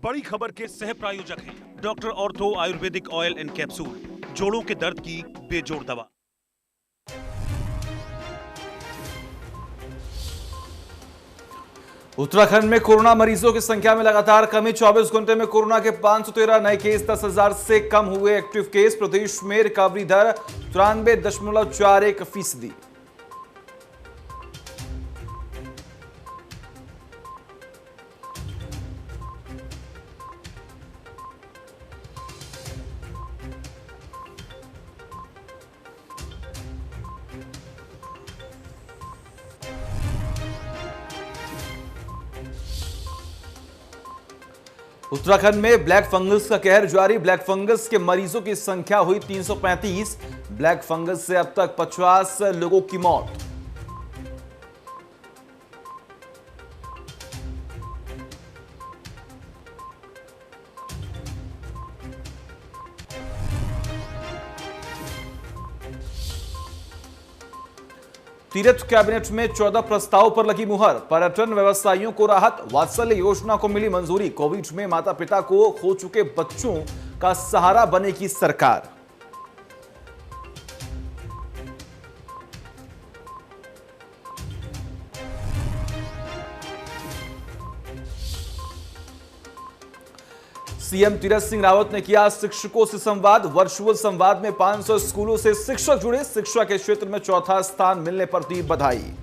बड़ी खबर के सह प्रायोजक हैं doctor ortho Ayurvedic oil and capsule, जोड़ों के दर्द की बेजोड़ दवा। उत्तराखंड में कोरोना मरीजों की संख्या में लगातार कमी। 24 घंटे में कोरोना के 513 नए केस, 10,000 से कम हुए एक्टिव केस। प्रदेश में रिकवरी दर 93.41%। उत्तराखंड में ब्लैक फंगस का कहर जारी। ब्लैक फंगस के मरीजों की संख्या हुई 335। ब्लैक फंगस से अब तक 50 लोगों की मौत। तीर्थ कैबिनेट में 14 प्रस्ताव पर लगी मुहर। पर्यटन व्यवसायियों को राहत। वात्सल्य योजना को मिली मंजूरी। कोविड में माता पिता को खो चुके बच्चों का सहारा बनेगी सरकार। सीएम तीरथ सिंह रावत ने किया शिक्षकों से संवाद। वर्चुअल संवाद में 500 स्कूलों से शिक्षक जुड़े। शिक्षा के क्षेत्र में चौथा स्थान मिलने पर दी बधाई।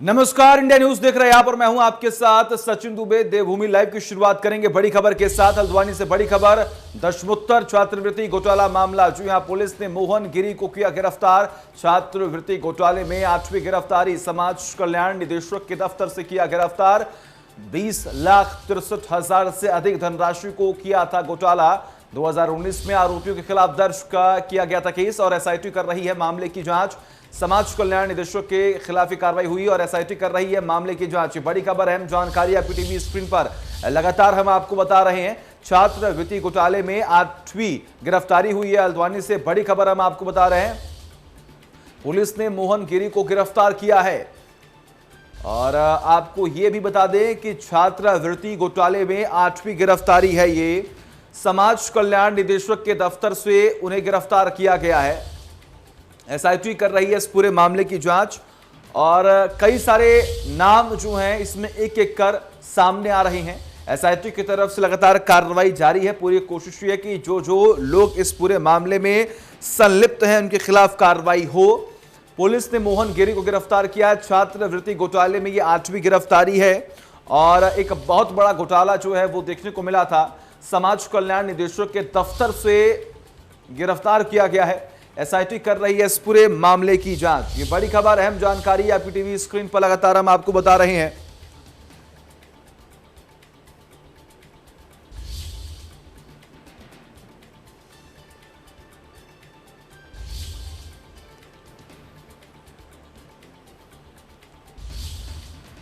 नमस्कार, इंडिया न्यूज देख रहे हैं आप और मैं हूं आपके साथ सचिन दुबे। देवभूमि लाइव की शुरुआत करेंगे बड़ी खबर के साथ। हल्द्वानी से बड़ी खबर, दशमोत्तर छात्रवृत्ति घोटाला मामला। जी हां, पुलिस ने मोहन गिरी को किया गिरफ्तार। छात्रवृत्ति घोटाले में 8वीं गिरफ्तारी। समाज कल्याण निदेशक के दफ्तर से किया गिरफ्तार। 20,63,000 से अधिक धनराशि को किया था घोटाला। 2019 में आरोपियों के खिलाफ दर्ज किया गया था केस और एसआईटी कर रही है मामले की जांच। समाज कल्याण निदेशक के खिलाफ कार्रवाई हुई और एसआईटी कर रही है मामले की जांच। बड़ी खबर, अहम जानकारी आपकी टीवी स्क्रीन पर लगातार हम आपको बता रहे हैं। छात्रवृत्ति घोटाले में 8वीं गिरफ्तारी हुई है हल्द्वानी से। बड़ी खबर हम आपको बता रहे हैं, पुलिस ने मोहन गिरी को गिरफ्तार किया है। और आपको यह भी बता दें कि छात्रवृत्ति घोटाले में 8वीं गिरफ्तारी है। ये समाज कल्याण निदेशक के दफ्तर से उन्हें गिरफ्तार किया गया है। एसआईटी कर रही है इस पूरे मामले की जांच और कई सारे नाम जो हैं इसमें एक एक कर सामने आ रहे हैं। एसआईटी की तरफ से लगातार कार्रवाई जारी है। पूरी कोशिश ये है कि जो लोग इस पूरे मामले में संलिप्त हैं उनके खिलाफ कार्रवाई हो। पुलिस ने मोहन गिरी को गिरफ्तार किया। छात्रवृत्ति घोटाले में ये 8वीं गिरफ्तारी है और एक बहुत बड़ा घोटाला जो है वो देखने को मिला था। समाज कल्याण निदेशक के दफ्तर से गिरफ्तार किया गया है। एसआईटी कर रही है इस पूरे मामले की जांच। ये बड़ी खबर, अहम जानकारी आपकी टीवी स्क्रीन पर लगातार हम आपको बता रहे हैं।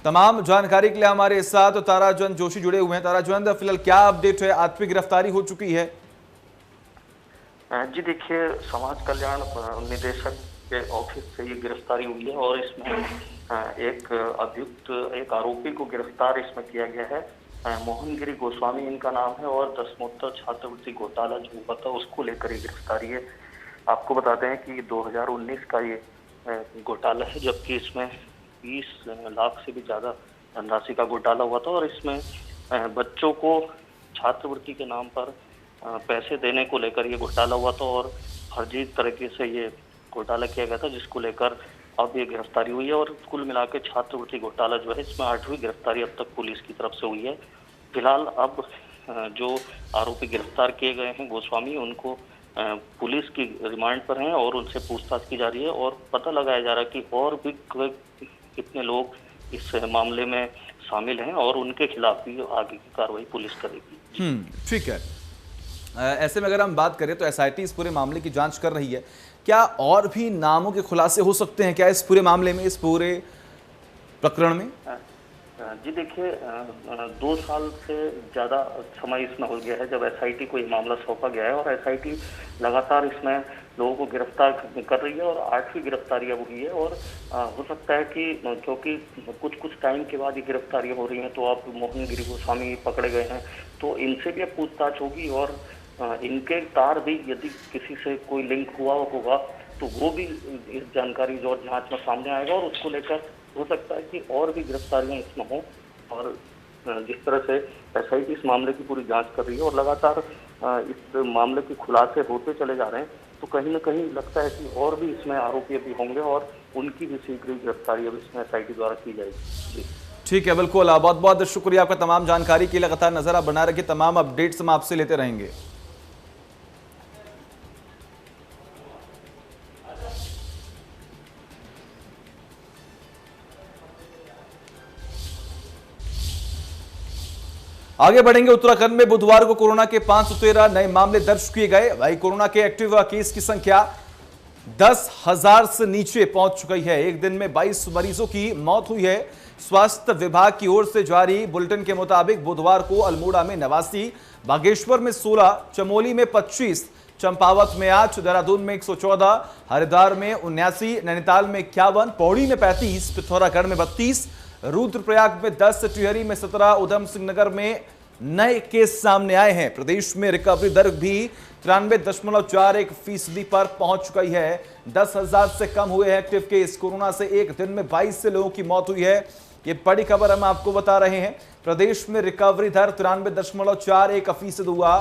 तमाम जानकारी के लिए हमारे साथ ताराचंद जोशी जुड़े हुए हैं। ताराचंद, फिलहाल क्या अपडेट है? 8वीं गिरफ्तारी हो चुकी है। जी देखिए, समाज कल्याण निदेशक के ऑफिस से ये गिरफ्तारी हुई है और इसमें एक अभियुक्त, एक आरोपी को गिरफ्तार इसमें किया गया है। मोहन गिरी गोस्वामी इनका नाम है और दशमोत्तर छात्रवृत्ति घोटाला जो हुआ था उसको लेकर ये गिरफ्तारी है। आपको बताते हैं कि 2019 का ये घोटाला है, जबकि इसमें 20 लाख से भी ज्यादा धनराशि का घोटाला हुआ था और इसमें बच्चों को छात्रवृत्ति के नाम पर पैसे देने को लेकर ये घोटाला हुआ था और फर्जी तरीके से ये घोटाला किया गया था, जिसको लेकर अब ये गिरफ्तारी हुई है। और कुल मिलाकर छात्रवृत्ति घोटाला जो है इसमें 8वीं गिरफ्तारी अब तक पुलिस की तरफ से हुई है। फिलहाल अब जो आरोपी गिरफ्तार किए गए हैं गोस्वामी, उनको पुलिस की रिमांड पर हैं और उनसे पूछताछ की जा रही है और पता लगाया जा रहा है कि और भी कितने लोग इस मामले में शामिल हैं और उनके खिलाफ भी आगे की कार्रवाई पुलिस करेगी। ठीक है। ऐसे में अगर हम बात करें तो एसआईटी इस पूरे मामले की जांच कर रही है। क्या और भी नामों के खुलासे हो सकते हैं क्या इस पूरे मामले में, इस पूरे प्रकरण में? जी देखिए, 2 साल से ज़्यादा समय इसमें हो गया है जब एसआईटी को ये मामला सौंपा गया है, और एसआईटी लगातार इसमें लोगों को गिरफ्तार कर रही है और 8वीं गिरफ्तारी अब हुई है। और हो सकता है कि क्योंकि कुछ टाइम के बाद ये गिरफ्तारियाँ हो रही हैं, तो अब मोहन गिरी गोस्वामी पकड़े गए हैं, तो इनसे भी अब पूछताछ होगी, और इनके तार भी यदि किसी से कोई लिंक हुआ होगा तो वो भी इस जानकारी जो जांच में सामने आएगा, और उसको लेकर हो सकता है कि और भी गिरफ्तारियां इसमें हों। और जिस तरह से एसआईटी इस मामले की पूरी जांच कर रही है और लगातार इस मामले के खुलासे होते चले जा रहे हैं, तो कहीं ना कहीं लगता है कि और भी इसमें आरोपी अभी होंगे और उनकी भी शीघ्र गिरफ्तारी अब इसमें एसआईटी द्वारा की जाएगी। जी ठीक है, बिल्कुल। बहुत बहुत शुक्रिया आपका तमाम जानकारी की। लगातार नजर आप बना रखिए, तमाम अपडेट्स हम आपसे लेते रहेंगे। आगे बढ़ेंगे। उत्तराखंड में बुधवार को कोरोना के 513 नए मामले दर्ज किए गए। भाई, कोरोना के एक्टिव केस की संख्या 10,000 से नीचे पहुंच चुकी है। एक दिन में 22 मरीजों की मौत हुई है। स्वास्थ्य विभाग की ओर से जारी बुलेटिन के मुताबिक बुधवार को अल्मोड़ा में 89, बागेश्वर में 16, चमोली में 25, चंपावत में 8, देहरादून में 114, हरिद्वार में 79, नैनीताल में 51, पौड़ी में 35, पिथौरागढ़ में 32, रुद्रप्रयाग में 10, टिहरी में 17, उधम सिंह नगर में नए केस सामने आए हैं। प्रदेश में रिकवरी दर भी 93.41% पर पहुंच गई है। 10,000 से कम हुए एक्टिव केस। कोरोना से एक दिन में 22 से लोगों की मौत हुई है। ये बड़ी खबर हम आपको बता रहे हैं। प्रदेश में रिकवरी दर 93.41% हुआ।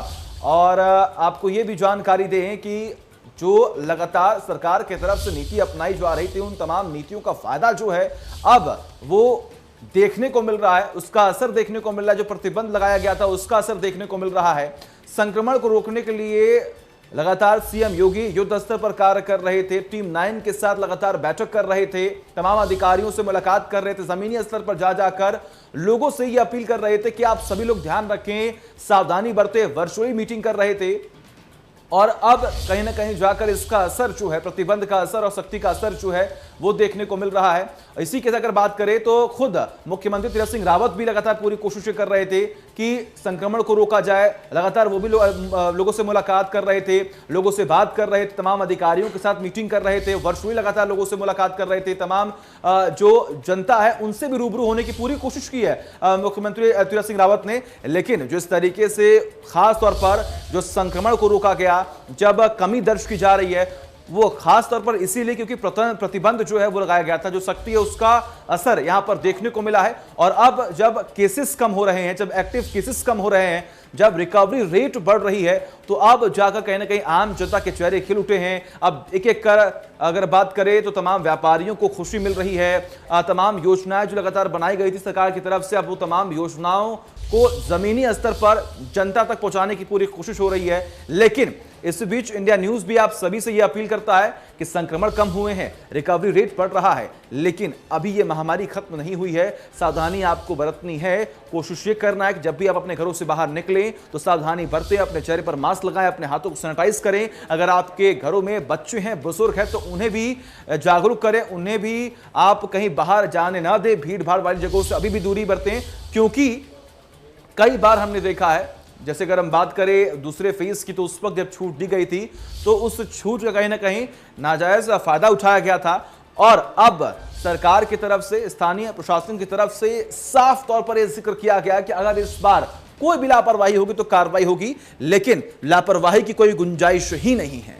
और आपको ये भी जानकारी दें कि जो लगातार सरकार की तरफ से नीति अपनाई जा रही थी, उन तमाम नीतियों का फायदा जो है अब वो देखने को मिल रहा है, उसका असर देखने को मिल रहा है। जो प्रतिबंध लगाया गया था उसका असर देखने को मिल रहा है। संक्रमण को रोकने के लिए लगातार सीएम योगी युद्ध स्तर पर कार्य कर रहे थे। टीम 9 के साथ लगातार बैठक कर रहे थे, तमाम अधिकारियों से मुलाकात कर रहे थे, जमीनी स्तर पर जा जाकर लोगों से ये अपील कर रहे थे कि आप सभी लोग ध्यान रखें, सावधानी बरतें। वर्चुअली मीटिंग कर रहे थे और अब कहीं ना कहीं जाकर इसका असर जो है, प्रतिबंध का असर और सख्ती का असर जो है वो देखने को मिल रहा है। इसी के साथ अगर बात करें तो खुद मुख्यमंत्री तीरथ सिंह रावत भी लगातार पूरी कोशिशें कर रहे थे कि संक्रमण को रोका जाए। लगातार वो भी लोगों से मुलाकात कर रहे थे, लोगों से बात कर रहे थे, तमाम अधिकारियों के साथ मीटिंग कर रहे थे, वर्चुअली लगातार लोगों से मुलाकात कर रहे थे। तमाम जो जनता है उनसे भी रूबरू होने की पूरी कोशिश की है मुख्यमंत्री तीरथ सिंह रावत ने। लेकिन जिस तरीके से खास तौर पर जो संक्रमण को रोका गया, जब कमी दर्ज की जा रही है, वो खास तौर पर इसीलिए क्योंकि प्रतिबंध जो है वो लगाया गया था। जो सख्ती है उसका असर यहां पर देखने को मिला है। और अब जब केसेस कम हो रहे हैं, जब एक्टिव केसेस कम हो रहे हैं, जब रिकवरी रेट बढ़ रही है, तो अब जाकर कहीं ना कहीं आम जनता के चेहरे खिल उठे हैं। अब एक एक कर अगर बात करें तो तमाम व्यापारियों को खुशी मिल रही है। तमाम योजनाएं जो लगातार बनाई गई थी सरकार की तरफ से, अब वो तमाम योजनाओं को जमीनी स्तर पर जनता तक पहुंचाने की पूरी कोशिश हो रही है। लेकिन इस बीच इंडिया न्यूज भी आप सभी से यह अपील करता है कि संक्रमण कम हुए हैं, रिकवरी रेट बढ़ रहा है, लेकिन अभी यह महामारी खत्म नहीं हुई है। सावधानी आपको बरतनी है। कोशिश ये करना है कि जब भी आप अपने घरों से बाहर निकलें तो सावधानी बरतें, अपने चेहरे पर मास्क लगाएं, अपने हाथों को सैनिटाइज करें। अगर आपके घरों में बच्चे हैं, बुजुर्ग हैं, तो उन्हें भी जागरूक करें, उन्हें भी आप कहीं बाहर जाने ना दें। भीड़ भाड़ वाली जगहों से अभी भी दूरी बरतें, क्योंकि कई बार हमने देखा है, जैसे अगर हम बात करें दूसरे फेज की, तो उस वक्त जब छूट दी गई थी तो उस छूट का कहीं ना कहीं नाजायज फायदा उठाया गया था। और अब सरकार की तरफ से, स्थानीय प्रशासन की तरफ से साफ तौर पर यह जिक्र किया गया कि अगर इस बार कोई भी लापरवाही होगी तो कार्रवाई होगी, लेकिन लापरवाही की कोई गुंजाइश ही नहीं है।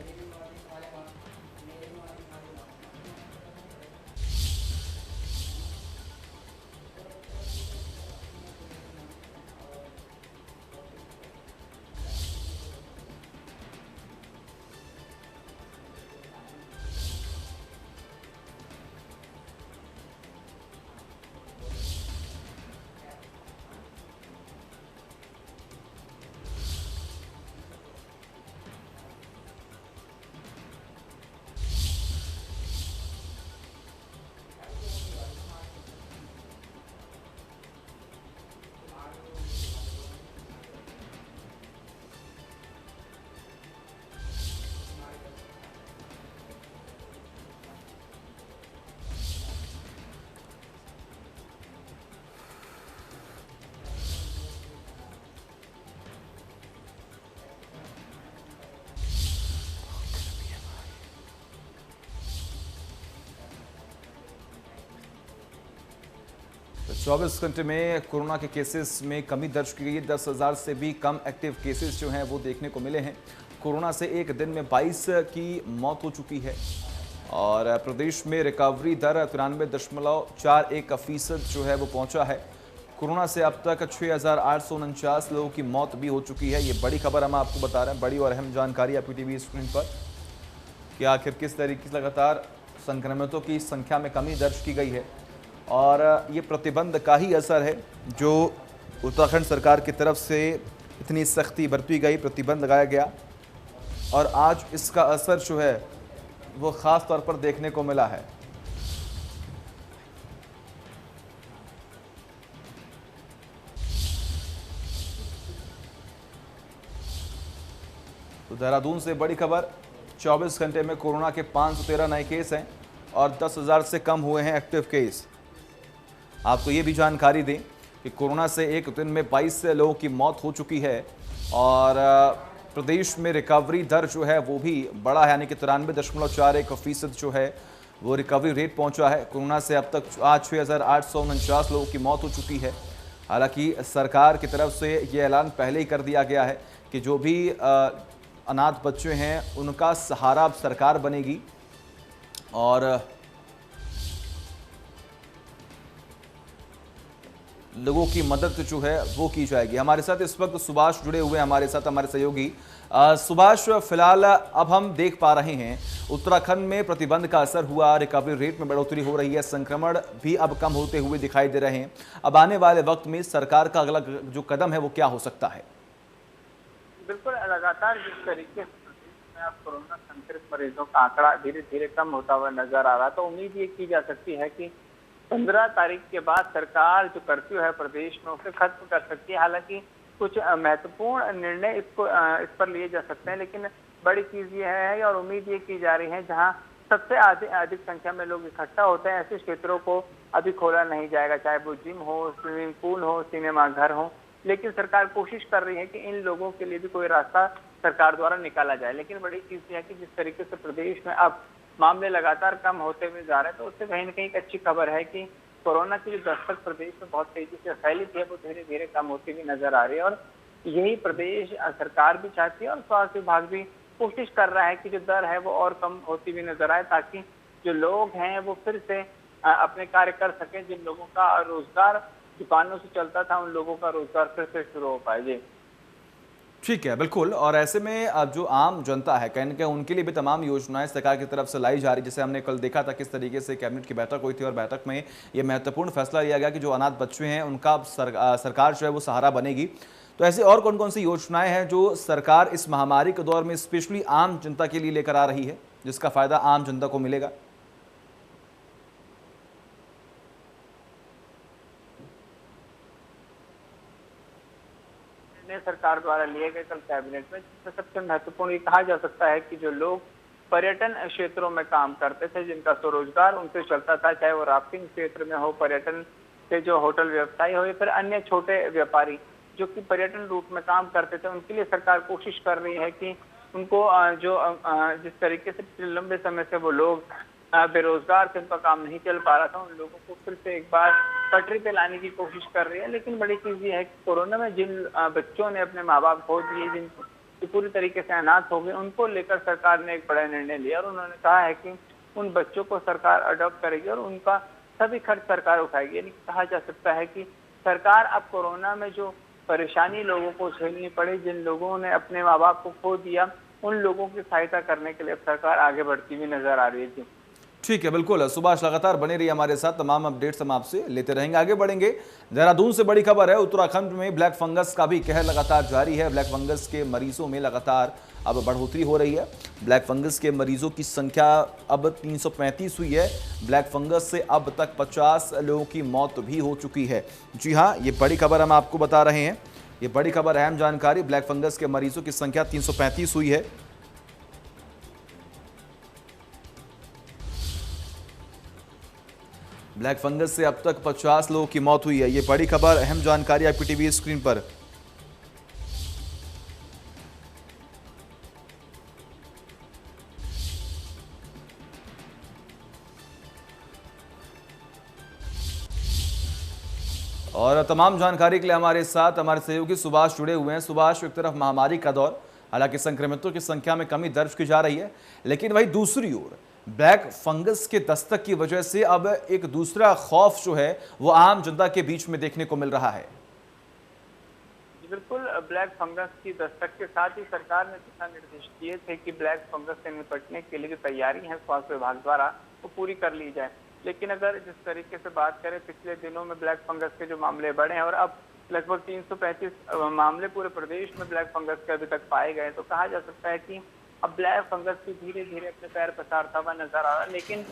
24 घंटे में कोरोना के केसेस में कमी दर्ज की गई। 10,000 से भी कम एक्टिव केसेस जो हैं वो देखने को मिले हैं। कोरोना से एक दिन में 22 की मौत हो चुकी है और प्रदेश में रिकवरी दर 93.41% जो है वो पहुंचा है। कोरोना से अब तक 6,849 लोगों की मौत भी हो चुकी है। ये बड़ी खबर हम आपको बता रहे हैं, बड़ी और अहम जानकारी आपकी टीवी स्क्रीन पर कि आखिर किस तरीके से लगातार संक्रमितों की संख्या में कमी दर्ज की गई है। और ये प्रतिबंध का ही असर है जो उत्तराखंड सरकार की तरफ से इतनी सख्ती बरती गई, प्रतिबंध लगाया गया और आज इसका असर जो है वो ख़ास तौर पर देखने को मिला है। तो देहरादून से बड़ी खबर, 24 घंटे में कोरोना के 513 नए केस हैं और 10,000 से कम हुए हैं एक्टिव केस। आपको ये भी जानकारी दें कि कोरोना से एक दिन में 22 लोगों की मौत हो चुकी है और प्रदेश में रिकवरी दर जो है वो भी बड़ा है, यानी कि 93.41% जो है वो रिकवरी रेट पहुंचा है। कोरोना से अब तक आज 6,849 लोगों की मौत हो चुकी है। हालांकि सरकार की तरफ से ये ऐलान पहले ही कर दिया गया है कि जो भी अनाथ बच्चे हैं उनका सहारा अब सरकार बनेगी और लोगों की मदद जो है वो की जाएगी। हमारे साथ इस वक्त सुभाष जुड़े हुए हैं, हमारे साथ हमारे सहयोगी। सुभाष, फिलहाल अब हम देख पा रहे हैं उत्तराखंड में प्रतिबंध का असर हुआ, रिकवरी रेट में बढ़ोतरी हो रही है, संक्रमण भी अब कम होते हुए दिखाई दे रहे हैं। अब आने वाले वक्त में सरकार का अगला जो कदम है वो क्या हो सकता है? बिल्कुल, लगातार जिस तरीके से प्रदेश में अब कोरोना संक्रमित मरीजों का आंकड़ा धीरे धीरे कम होता हुआ नजर आ रहा, तो उम्मीद ये की जा सकती है कि 15 तारीख के बाद सरकार जो कर्फ्यू है प्रदेश में उसे खत्म कर सकती है। हालांकि कुछ महत्वपूर्ण निर्णय इस पर लिए जा सकते हैं, लेकिन बड़ी चीज ये है और उम्मीद ये की जा रही है जहां सबसे अधिक संख्या में लोग इकट्ठा होते हैं ऐसे क्षेत्रों को अभी खोला नहीं जाएगा, चाहे वो जिम हो, स्विमिंग पूल हो, सिनेमा घर हो। लेकिन सरकार कोशिश कर रही है कि इन लोगों के लिए भी कोई रास्ता सरकार द्वारा निकाला जाए। लेकिन बड़ी चीज यह है कि जिस तरीके से प्रदेश में अब मामले लगातार कम होते हुए जा रहे हैं, तो उससे कहीं न कहीं एक अच्छी खबर है कि कोरोना की जो दस्तक प्रदेश में बहुत तेजी से फैली थी वो धीरे धीरे कम होती हुई नजर आ रही है। और यही प्रदेश सरकार भी चाहती है और स्वास्थ्य विभाग भी कोशिश कर रहा है कि जो दर है वो और कम होती हुई नजर आए, ताकि जो लोग हैं वो फिर से अपने कार्य कर सकें। जिन लोगों का रोजगार दुकानों से चलता था उन लोगों का रोजगार फिर से शुरू हो पाए। जी ठीक है, बिल्कुल। और ऐसे में अब जो आम जनता है कहीं न कहीं उनके लिए भी तमाम योजनाएं सरकार की तरफ से लाई जा रही, जैसे हमने कल देखा था किस तरीके से कैबिनेट की बैठक हुई थी और बैठक में ये महत्वपूर्ण फैसला लिया गया कि जो अनाथ बच्चे हैं उनका सरकार जो है वो सहारा बनेगी। तो ऐसे और कौन कौन सी योजनाएं हैं जो सरकार इस महामारी के दौर में स्पेशली आम जनता के लिए लेकर आ रही है, जिसका फायदा आम जनता को मिलेगा? सरकार द्वारा लिए गए कल कैबिनेट में, जिसमें सबसे महत्वपूर्ण ये कहा जा सकता है कि जो लोग पर्यटन क्षेत्रों में काम करते थे, जिनका स्वरोजगार उनसे चलता था, चाहे वो राफ्टिंग क्षेत्र में हो, पर्यटन से जो होटल व्यवसायी हो या फिर अन्य छोटे व्यापारी जो कि पर्यटन रूट में काम करते थे, उनके लिए सरकार कोशिश कर रही है कि उनको जिस तरीके से लंबे समय से वो लोग बेरोजगार से उनका काम नहीं चल पा रहा था, उन लोगों को फिर से एक बार पटरी पे लाने की कोशिश कर रही है। लेकिन बड़ी चीज ये है कि कोरोना में जिन बच्चों ने अपने माँ बाप खो दिए, जिन पूरी तरीके से अनाथ हो गए, उनको लेकर सरकार ने एक बड़ा निर्णय लिया और उन्होंने कहा है कि उन बच्चों को सरकार अडॉप्ट करेगी और उनका सभी खर्च सरकार उठाएगी। यानी कहा जा सकता है कि सरकार अब कोरोना में जो परेशानी लोगों को झेलनी पड़ी, जिन लोगों ने अपने माँ बाप को खो दिया, उन लोगों की सहायता करने के लिए अब सरकार आगे बढ़ती हुई नजर आ रही है। जी ठीक है, बिल्कुल। सुभाष लगातार बने रहिए हमारे साथ, तमाम अपडेट्स हम आपसे लेते रहेंगे, आगे बढ़ेंगे। देहरादून से बड़ी खबर है, उत्तराखंड में ब्लैक फंगस का भी कहर लगातार जारी है। ब्लैक फंगस के मरीजों में लगातार अब बढ़ोतरी हो रही है। ब्लैक फंगस के मरीजों की संख्या अब 335 हुई है। ब्लैक फंगस से अब तक 50 लोगों की मौत भी हो चुकी है। जी हाँ, ये बड़ी खबर हम आपको बता रहे हैं, ये बड़ी खबर, अहम जानकारी। ब्लैक फंगस के मरीजों की संख्या 335 हुई है। ब्लैक फंगस से अब तक 50 लोगों की मौत हुई है। ये बड़ी खबर, अहम जानकारी आपकी टीवी स्क्रीन पर। और तमाम जानकारी के लिए हमारे साथ हमारे सहयोगी सुभाष जुड़े हुए हैं। सुभाष, एक तरफ महामारी का दौर, हालांकि संक्रमितों की संख्या में कमी दर्ज की जा रही है, लेकिन वही दूसरी ओर ब्लैक फंगस के दस्तक की वजह से अब एक दूसरा खौफ जो है वो आम जनता के बीच में देखने को मिल रहा है। बिल्कुल, ब्लैक फंगस की दस्तक के साथ ही सरकार ने दिशा निर्देश दिए थे कि ब्लैक फंगस से निपटने के लिए जो तैयारी है स्वास्थ्य विभाग द्वारा वो पूरी कर ली जाए। लेकिन अगर जिस तरीके से बात करें, पिछले दिनों में ब्लैक फंगस के जो मामले बढ़े हैं और अब लगभग 335 मामले पूरे प्रदेश में ब्लैक फंगस के अभी तक पाए गए, तो कहा जा सकता है कि अब ब्लैक फंगस भी धीरे धीरे अपने पैर पसारता हुआ नजर आ रहा है। लेकिन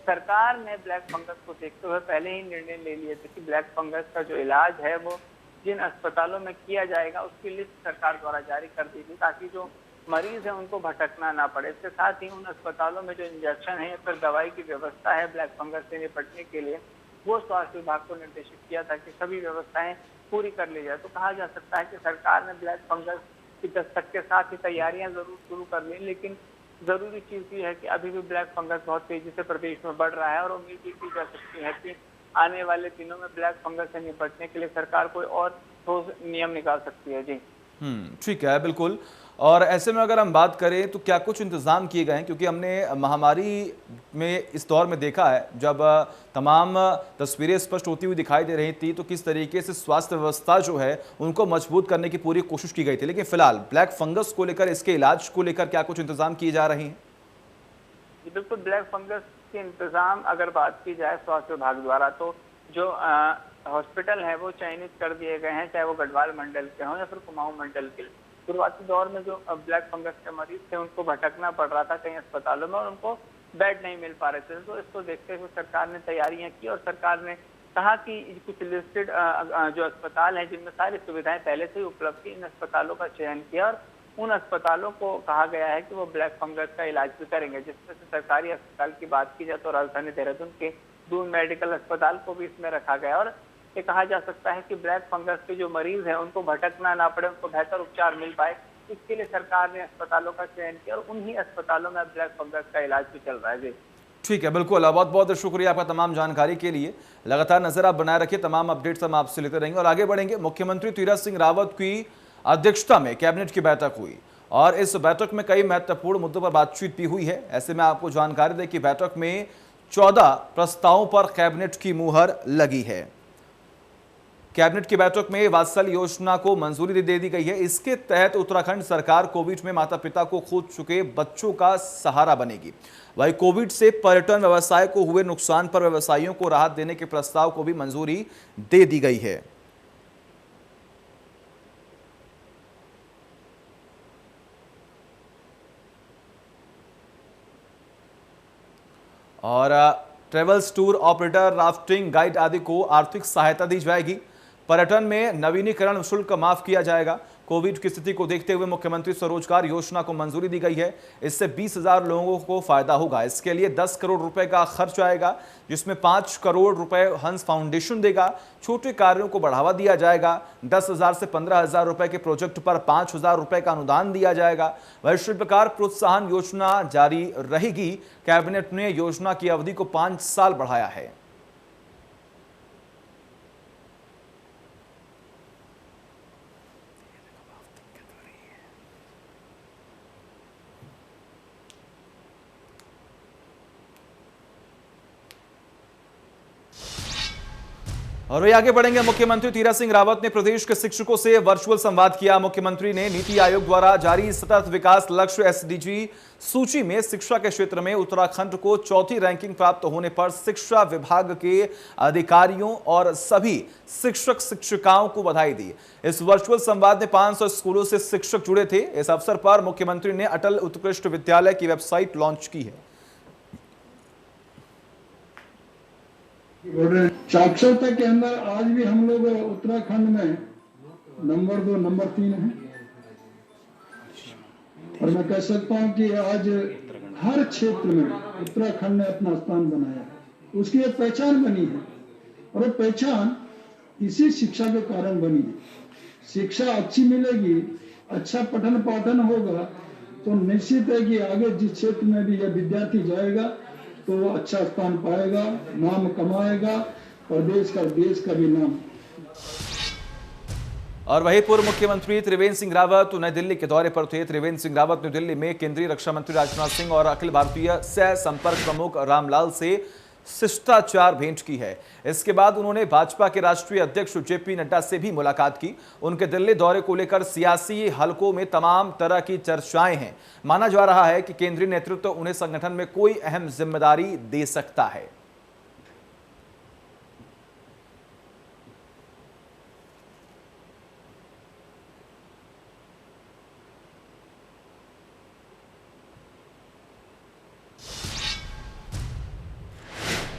सरकार ने ब्लैक फंगस को देखते हुए पहले ही निर्णय ले लिए थे कि ब्लैक फंगस का जो इलाज है वो जिन अस्पतालों में किया जाएगा उसकी लिस्ट सरकार द्वारा जारी कर दी थी, ताकि जो मरीज है उनको भटकना ना पड़े। इसके साथ ही उन अस्पतालों में जो इंजेक्शन है या फिर दवाई की व्यवस्था है ब्लैक फंगस से निपटने के लिए, वो स्वास्थ्य विभाग को निर्देशित किया था कि सभी व्यवस्थाएं पूरी कर ली जाए। तो कहा जा सकता है कि सरकार ने ब्लैक फंगस की दस्तक के साथ ही तैयारियां जरूर शुरू कर ली, लेकिन जरूरी चीज ये है कि अभी भी ब्लैक फंगस बहुत तेजी से प्रदेश में बढ़ रहा है और उम्मीद की जा सकती है कि आने वाले दिनों में ब्लैक फंगस से निपटने के लिए सरकार कोई और ठोस नियम निकाल सकती है। जी ठीक है, बिल्कुल। और ऐसे में अगर हम बात करें तो क्या कुछ इंतजाम किए गए हैं, क्योंकि हमने महामारी में इस दौर में देखा है जब तमाम तस्वीरें स्पष्ट होती हुई दिखाई दे रही थी तो किस तरीके से स्वास्थ्य व्यवस्था जो है उनको मजबूत करने की पूरी कोशिश की गई थी, लेकिन फिलहाल ब्लैक फंगस को लेकर, इसके इलाज को लेकर क्या कुछ इंतजाम किए जा रहे हैं? बिल्कुल, ब्लैक फंगस के इंतजाम अगर बात की जाए स्वास्थ्य विभाग द्वारा, तो जो हॉस्पिटल है वो चयनित कर दिए गए हैं, चाहे वो गढ़वाल मंडल के हों या फिर कुमाऊं मंडल के। शुरुआती दौर में जो ब्लैक फंगस के मरीज थे उनको भटकना पड़ रहा था कई अस्पतालों में और उनको बेड नहीं मिल पा रहे थे, तो इसको देखते हुए सरकार ने तैयारियां की और सरकार ने कहा कि कुछ लिस्टेड जो अस्पताल हैं जिनमें सारी सुविधाएं पहले से ही उपलब्ध थी, इन अस्पतालों का चयन किया और उन अस्पतालों को कहा गया है कि वो ब्लैक फंगस का इलाज भी करेंगे। जिसमें से सरकारी अस्पताल की बात की जाए तो राजधानी देहरादून के दून मेडिकल अस्पताल को भी इसमें रखा गया और ये कहा जा सकता है कि ब्लैक फंगस के जो मरीज हैं उनको भटकना ना पड़े, उनको बेहतर उपचार मिल पाए, इसके लिए सरकार ने अस्पतालों का चयन किया और उन्हीं अस्पतालों में ब्लैक फंगस का इलाज भी चल रहा है। जी ठीक है, बिल्कुल। बहुत बहुत शुक्रिया आपका तमाम जानकारी के लिए। लगातार नजर आप बनाए रखिए, तमाम अपडेट्स हम आपसे लेते रहेंगे और आगे बढ़ेंगे। मुख्यमंत्री तीरथ सिंह रावत की अध्यक्षता में कैबिनेट की बैठक हुई और इस बैठक में कई महत्वपूर्ण मुद्दों पर बातचीत भी हुई है। ऐसे में आपको जानकारी दें कि बैठक में 14 प्रस्तावों पर कैबिनेट की मुहर लगी है। कैबिनेट की बैठक में वात्सल्य योजना को मंजूरी दे दी गई है। इसके तहत उत्तराखंड सरकार कोविड में माता पिता को खो चुके बच्चों का सहारा बनेगी। वहीं कोविड से पर्यटन व्यवसाय को हुए नुकसान पर व्यवसायियों को राहत देने के प्रस्ताव को भी मंजूरी दे दी गई है। और travels, tour operator, rafting guide आदि को आर्थिक सहायता दी जाएगी। पर्यटन में नवीनीकरण शुल्क माफ किया जाएगा। कोविड की स्थिति को देखते हुए मुख्यमंत्री स्वरोजगार योजना को मंजूरी दी गई है। इससे 20,000 लोगों को फायदा होगा। इसके लिए 10 करोड़ रुपए का खर्च आएगा, जिसमें 5 करोड़ रुपए हंस फाउंडेशन देगा। छोटे कार्यों को बढ़ावा दिया जाएगा। 10,000 से 15,000 रुपए के प्रोजेक्ट पर 5,000 रुपए का अनुदान दिया जाएगा। वही शिल्पकार प्रोत्साहन योजना जारी रहेगी। कैबिनेट ने योजना की अवधि को 5 साल बढ़ाया है। और वही आगे बढ़ेंगे। मुख्यमंत्री तीरथ सिंह रावत ने प्रदेश के शिक्षकों से वर्चुअल संवाद किया। मुख्यमंत्री ने नीति आयोग द्वारा जारी सतत विकास लक्ष्य एसडीजी सूची में शिक्षा के क्षेत्र में उत्तराखंड को 4थी रैंकिंग प्राप्त होने पर शिक्षा विभाग के अधिकारियों और सभी शिक्षक शिक्षिकाओं को बधाई दी। इस वर्चुअल संवाद में 500 स्कूलों से शिक्षक जुड़े थे। इस अवसर पर मुख्यमंत्री ने अटल उत्कृष्ट विद्यालय की वेबसाइट लॉन्च की है। साक्षरता के अंदर आज भी हम लोग उत्तराखंड में नंबर 2, नंबर 3 है और मैं कह सकता हूं कि आज हर क्षेत्र में उत्तराखंड ने अपना स्थान बनाया। उसकी एक पहचान बनी है और वो पहचान इसी शिक्षा के कारण बनी है। शिक्षा अच्छी मिलेगी, अच्छा पठन पाठन होगा तो निश्चित है कि आगे जिस क्षेत्र में भी यह विद्यार्थी जाएगा तो वो अच्छा स्थान पाएगा, नाम कमाएगा और देश का भी नाम और वहीं पूर्व मुख्यमंत्री त्रिवेंद्र सिंह रावत नई दिल्ली के दौरे पर थे। त्रिवेंद्र सिंह रावत नई दिल्ली में केंद्रीय रक्षा मंत्री राजनाथ सिंह और अखिल भारतीय सह संपर्क प्रमुख रामलाल से शिष्टाचार भेंट की है। इसके बाद उन्होंने भाजपा के राष्ट्रीय अध्यक्ष जेपी नड्डा से भी मुलाकात की। उनके दिल्ली दौरे को लेकर सियासी हलकों में तमाम तरह की चर्चाएं हैं। माना जा रहा है कि केंद्रीय नेतृत्व उन्हें संगठन में कोई अहम जिम्मेदारी दे सकता है।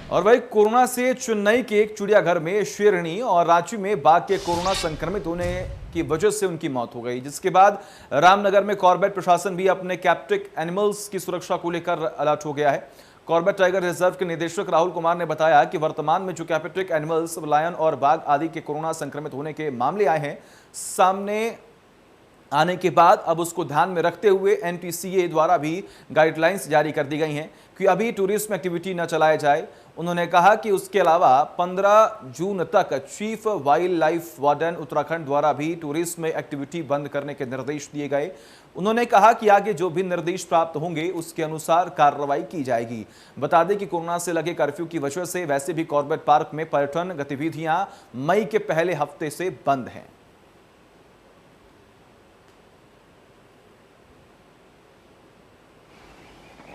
और वही कोरोना से चेन्नई के एक चिड़ियाघर में शेरनी और रांची में बाघ के कोरोना संक्रमित होने की वजह से उनकी मौत हो गई, जिसके बाद रामनगर में कॉर्बेट प्रशासन भी अपने कैप्टिव एनिमल्स की सुरक्षा को लेकर अलर्ट हो गया है। कॉर्बेट टाइगर रिजर्व के निदेशक राहुल कुमार ने बताया कि वर्तमान में जो कैप्टिव एनिमल्स लायन और बाघ आदि के कोरोना संक्रमित होने के मामले आए हैं सामने आने के बाद अब उसको ध्यान में रखते हुए एनटीसीए द्वारा भी गाइडलाइंस जारी कर दी गई हैं कि अभी टूरिज्म एक्टिविटी न चलाया जाए। उन्होंने कहा कि उसके अलावा 15 जून तक chief wild life warden Uttarakhand द्वारा भी टूरिज्म एक्टिविटी बंद करने के निर्देश दिए गए। उन्होंने कहा कि आगे जो भी निर्देश प्राप्त होंगे उसके अनुसार कार्रवाई की जाएगी। बता दें कि कोरोना से लगे कर्फ्यू की वजह से वैसे भी कॉर्बेट पार्क में पर्यटन गतिविधियां मई के पहले हफ्ते से बंद हैं।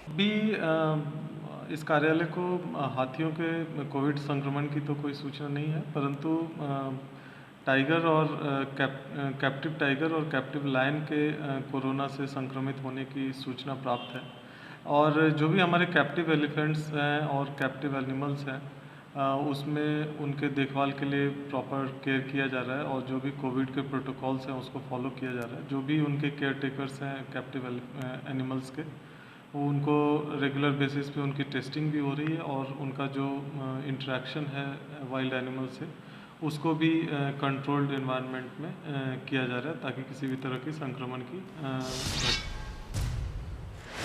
भी इस कार्यालय को हाथियों के कोविड संक्रमण की तो कोई सूचना नहीं है, परंतु टाइगर और कैप्टिव टाइगर और कैप्टिव लायन के कोरोना से संक्रमित होने की सूचना प्राप्त है। और जो भी हमारे कैप्टिव एलिफेंट्स हैं और कैप्टिव एनिमल्स हैं उसमें उनके देखभाल के लिए प्रॉपर केयर किया जा रहा है और जो भी कोविड के प्रोटोकॉल्स हैं उसको फॉलो किया जा रहा है। जो भी उनके केयर टेकर्स हैं कैप्टिव एनिमल्स के, वो उनको रेगुलर बेसिस पे उनकी टेस्टिंग भी हो रही है और उनका जो इंटरेक्शन है वाइल्ड एनिमल से उसको भी कंट्रोल्ड एनवायरनमेंट में किया जा रहा है ताकि किसी भी तरह की संक्रमण की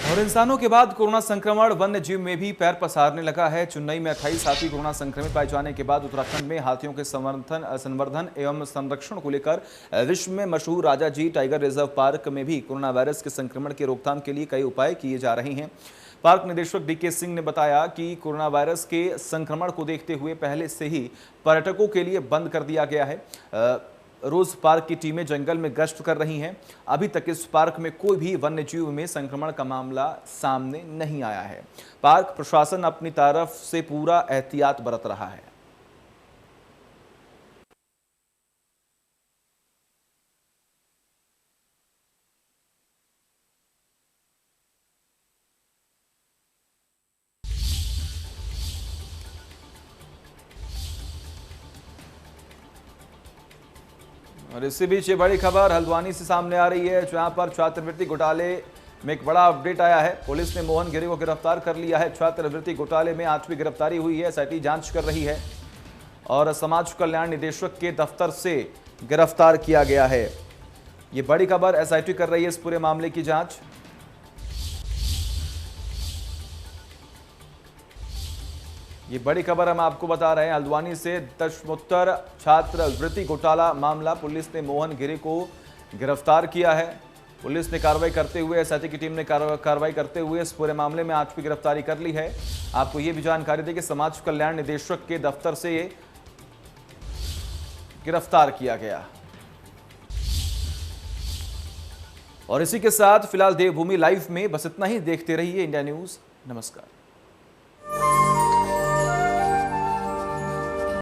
और इंसानों के बाद कोरोना संक्रमण वन्य जीव में भी पैर पसारने लगा है। चेन्नई में 28 हाथी कोरोना संक्रमित पाए जाने के बाद उत्तराखंड में हाथियों के संवर्धन एवं संरक्षण को लेकर विश्व में मशहूर राजाजी टाइगर रिजर्व पार्क में भी कोरोना वायरस के संक्रमण की रोकथाम के लिए कई उपाय किए जा रहे हैं। पार्क निदेशक डीके सिंह ने बताया कि कोरोना वायरस के संक्रमण को देखते हुए पहले से ही पर्यटकों के लिए बंद कर दिया गया है। रोज पार्क की टीमें जंगल में गश्त कर रही हैं। अभी तक इस पार्क में कोई भी वन्य जीव में संक्रमण का मामला सामने नहीं आया है। पार्क प्रशासन अपनी तरफ से पूरा एहतियात बरत रहा है। और इसी बीच ये बड़ी खबर हल्द्वानी से सामने आ रही है, जहां पर छात्रवृत्ति घोटाले में एक बड़ा अपडेट आया है। पुलिस ने मोहन गिरी को गिरफ्तार कर लिया है। छात्रवृत्ति घोटाले में 8वीं गिरफ्तारी हुई है। एसआईटी जांच कर रही है और समाज कल्याण निदेशक के दफ्तर से गिरफ्तार किया गया है। ये बड़ी खबर, एसआईटी कर रही है इस पूरे मामले की जांच। ये बड़ी खबर हम आपको बता रहे हैं हल्द्वानी से। दशमोत्तर छात्रवृत्ति घोटाला मामला, पुलिस ने मोहन गिरी को गिरफ्तार किया है। पुलिस ने कार्रवाई करते हुए, एसआईटी की टीम ने कार्रवाई करते हुए इस पूरे मामले में 8वीं गिरफ्तारी कर ली है। आपको ये भी जानकारी दें कि समाज कल्याण निदेशक के दफ्तर से ये गिरफ्तार किया गया। और इसी के साथ फिलहाल देवभूमि लाइव में बस इतना ही। देखते रहिए इंडिया न्यूज। नमस्कार।